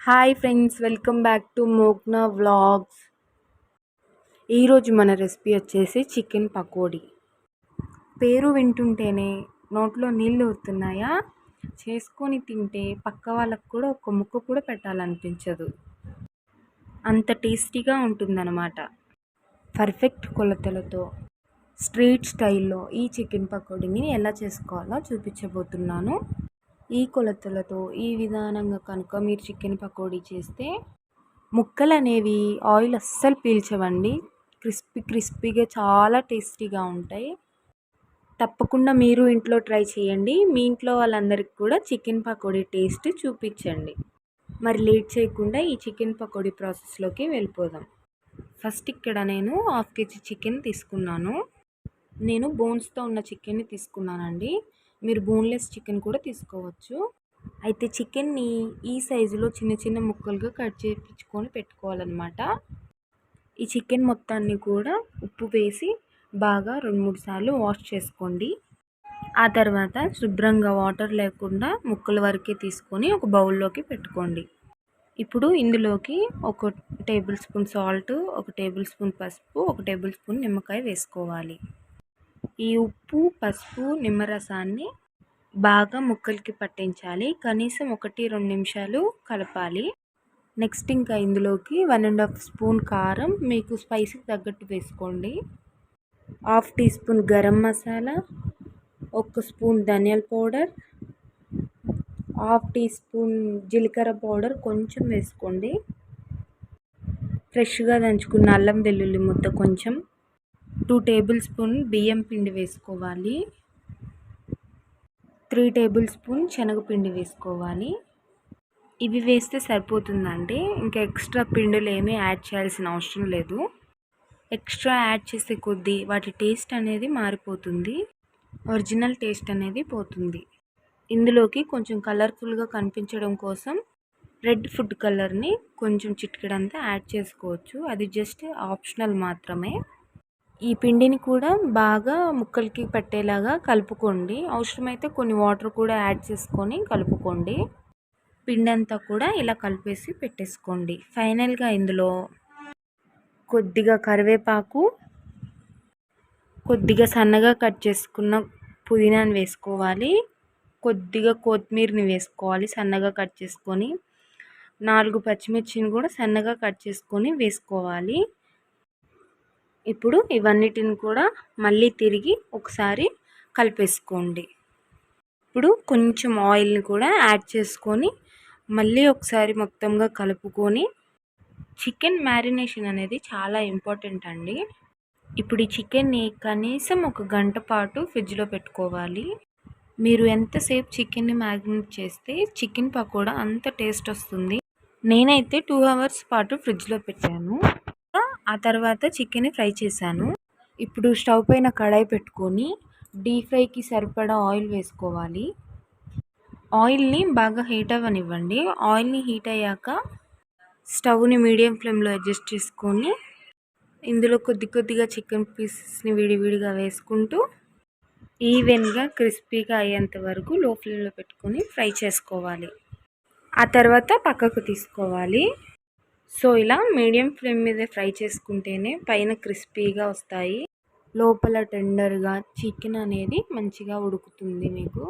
Hi friends, welcome back to Mogna vlogs. ఈరోజు మన recipe వచ్చేసి చికెన్ పకోడీ. పేరు వింటుంటేనే నోట్లో నీళ్ళు ఊరుతున్నాయా? చేసుకొని తింటే పక్క వాళ్ళకు కూడా ఒక ముక్క కూడా పెట్టాలనిపించదు, అంత టేస్టీగా ఉంటుందన్నమాట. పర్ఫెక్ట్ కొలతలతో స్ట్రీట్ స్టైల్లో ఈ చికెన్ పకోడీని ఎలా చేసుకోవాలో చూపించబోతున్నాను. ఈ కొలతలతో ఈ విధానంగా కనుక మీరు చికెన్ పకోడీ చేస్తే ముక్కలు అనేవి ఆయిల్ అస్సలు పీల్చవండి. క్రిస్పీగా చాలా టేస్టీగా ఉంటాయి. తప్పకుండా మీరు ఇంట్లో ట్రై చేయండి. మీ ఇంట్లో వాళ్ళందరికీ కూడా చికెన్ పకోడీ టేస్ట్ చూపించండి. మరి లేట్ చేయకుండా ఈ చికెన్ పకోడీ ప్రాసెస్లోకి వెళ్ళిపోదాం. ఫస్ట్ ఇక్కడ నేను 1/2 kg చికెన్ తీసుకున్నాను. నేను బోన్స్తో ఉన్న చికెన్ని తీసుకున్నానండి. మీరు బోన్లెస్ చికెన్ కూడా తీసుకోవచ్చు. అయితే చికెన్ని ఈ సైజులో చిన్న చిన్న ముక్కలుగా కట్ చేయించుకొని పెట్టుకోవాలన్నమాట. ఈ చికెన్ మొత్తాన్ని కూడా ఉప్పు వేసి బాగా 2-3 సార్లు వాష్ చేసుకోండి. ఆ తర్వాత శుభ్రంగా వాటర్ లేకుండా ముక్కల వరకే తీసుకొని ఒక బౌల్లోకి పెట్టుకోండి. ఇప్పుడు ఇందులోకి 1 table spoon salt, 1 table spoon పసుపు, 1 టేబుల్ స్పూన్ నిమ్మకాయ వేసుకోవాలి. ఈ ఉప్పు, పసుపు, నిమ్మరసాన్ని బాగా ముక్కలకి పట్టించాలి. కనీసం 1-2 నిమిషాలు కలపాలి. నెక్స్ట్ ఇంకా ఇందులోకి 1.5 స్పూన్ కారం, మీకు స్పైసీకి తగ్గట్టు వేసుకోండి. 1/2 టీ స్పూన్ గరం మసాలా, 1 స్పూన్ ధనియాల పౌడర్, 1/2 టీ స్పూన్ జీలకర్ర పౌడర్ కొంచెం వేసుకోండి. ఫ్రెష్గా దంచుకున్న అల్లం వెల్లుల్లి ముద్ద కొంచెం, 2 టేబుల్ స్పూన్ బియ్యం పిండి వేసుకోవాలి. 3 టేబుల్ స్పూన్ శనగపిండి వేసుకోవాలి. ఇవి వేస్తే సరిపోతుందండి. ఇంకా ఎక్స్ట్రా పిండిలు ఏమీ యాడ్ చేయాల్సిన అవసరం లేదు. ఎక్స్ట్రా యాడ్ చేసే కొద్దీ వాటి టేస్ట్ అనేది మారిపోతుంది, ఒరిజినల్ టేస్ట్ అనేది పోతుంది. ఇందులోకి కొంచెం కలర్ఫుల్గా కనిపించడం కోసం రెడ్ ఫుడ్ కలర్ని కొంచెం చిటికెడంతా యాడ్ చేసుకోవచ్చు. అది జస్ట్ ఆప్షనల్ మాత్రమే. ఈ పిండిని కూడా బాగా ముక్కలకి పట్టేలాగా కలుపుకోండి. అవసరమైతే కొన్ని వాటర్ కూడా యాడ్ చేసుకొని కలుపుకోండి. పిండి అంతా కూడా ఇలా కలిపేసి పెట్టేసుకోండి. ఫైనల్గా ఇందులో కొద్దిగా కరివేపాకు, కొద్దిగా సన్నగా కట్ చేసుకున్న పుదీనాని వేసుకోవాలి. కొద్దిగా కొత్తిమీరని వేసుకోవాలి సన్నగా కట్ చేసుకొని. 4 పచ్చిమిర్చిని కూడా సన్నగా కట్ చేసుకొని వేసుకోవాలి. ఇప్పుడు ఇవన్నిటిని కూడా మళ్ళీ తిరిగి ఒకసారి కలిపేసుకోండి. ఇప్పుడు కొంచెం ఆయిల్ని కూడా యాడ్ చేసుకొని మళ్ళీ ఒకసారి మొత్తంగా కలుపుకొని, చికెన్ మ్యారినేషన్ అనేది చాలా ఇంపార్టెంట్ అండి. ఇప్పుడు ఈ చికెన్ని కనీసం 1 గంట పాటు ఫ్రిడ్జ్లో పెట్టుకోవాలి. మీరు ఎంతసేపు చికెన్ని మ్యారినేట్ చేస్తే చికెన్ పకోడా అంత టేస్ట్ వస్తుంది. నేనైతే 2 అవర్స్ పాటు ఫ్రిడ్జ్లో పెట్టాను. ఆ తర్వాత చికెన్ని ఫ్రై చేశాను. ఇప్పుడు స్టవ్ పైన కడాయి పెట్టుకొని డీప్ ఫ్రైకి సరిపడా ఆయిల్ వేసుకోవాలి. ఆయిల్ని బాగా హీట్ అవ్వనివ్వండి. ఆయిల్ని హీట్ అయ్యాక స్టవ్ని మీడియం ఫ్లేమ్లో అడ్జస్ట్ చేసుకొని ఇందులో కొద్దిగా చికెన్ పీసెస్ని విడివిడిగా వేసుకుంటూ ఈవెన్గా క్రిస్పీగా అయ్యేంత వరకు లో ఫ్లేమ్లో పెట్టుకొని ఫ్రై చేసుకోవాలి. ఆ తర్వాత పక్కకు తీసుకోవాలి. సో ఇలా మీడియం ఫ్లేమ్ మీద ఫ్రై చేసుకుంటేనే పైన క్రిస్పీగా వస్తాయి, లోపల టెండర్గా చికెన్ అనేది మంచిగా ఉడుకుతుంది. మీకు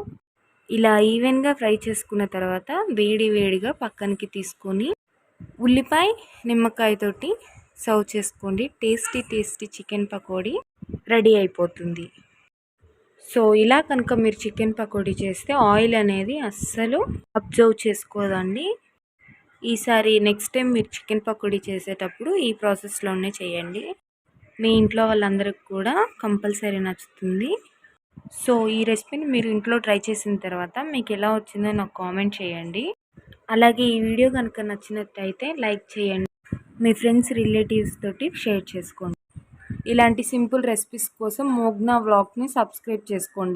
ఇలా ఈవెన్గా ఫ్రై చేసుకున్న తర్వాత వేడిగా పక్కనకి తీసుకొని ఉల్లిపాయ నిమ్మకాయతోటి సర్వ్ చేసుకోండి. టేస్టీ చికెన్ పకోడీ రెడీ అయిపోతుంది. సో ఇలా కనుక మీరు చికెన్ పకోడీ చేస్తే ఆయిల్ అనేది అస్సలు అబ్జర్వ్ చేసుకోదండి. ఈసారి నెక్స్ట్ టైం మీరు చికెన్ పకోడీ చేసేటప్పుడు ఈ ప్రాసెస్లోనే చేయండి. మీ ఇంట్లో వాళ్ళందరికీ కూడా కంపల్సరీ నచ్చుతుంది. సో ఈ రెసిపీని మీరు ఇంట్లో ట్రై చేసిన తర్వాత మీకు ఎలా వచ్చిందో నాకు కామెంట్ చేయండి. అలాగే ఈ వీడియో కనుక నచ్చినట్టయితే లైక్ చేయండి. మీ ఫ్రెండ్స్ రిలేటివ్స్ తోటి షేర్ చేసుకోండి. ఇలాంటి సింపుల్ రెసిపీస్ కోసం మోగ్నా వ్లాగ్ని సబ్స్క్రైబ్ చేసుకోండి.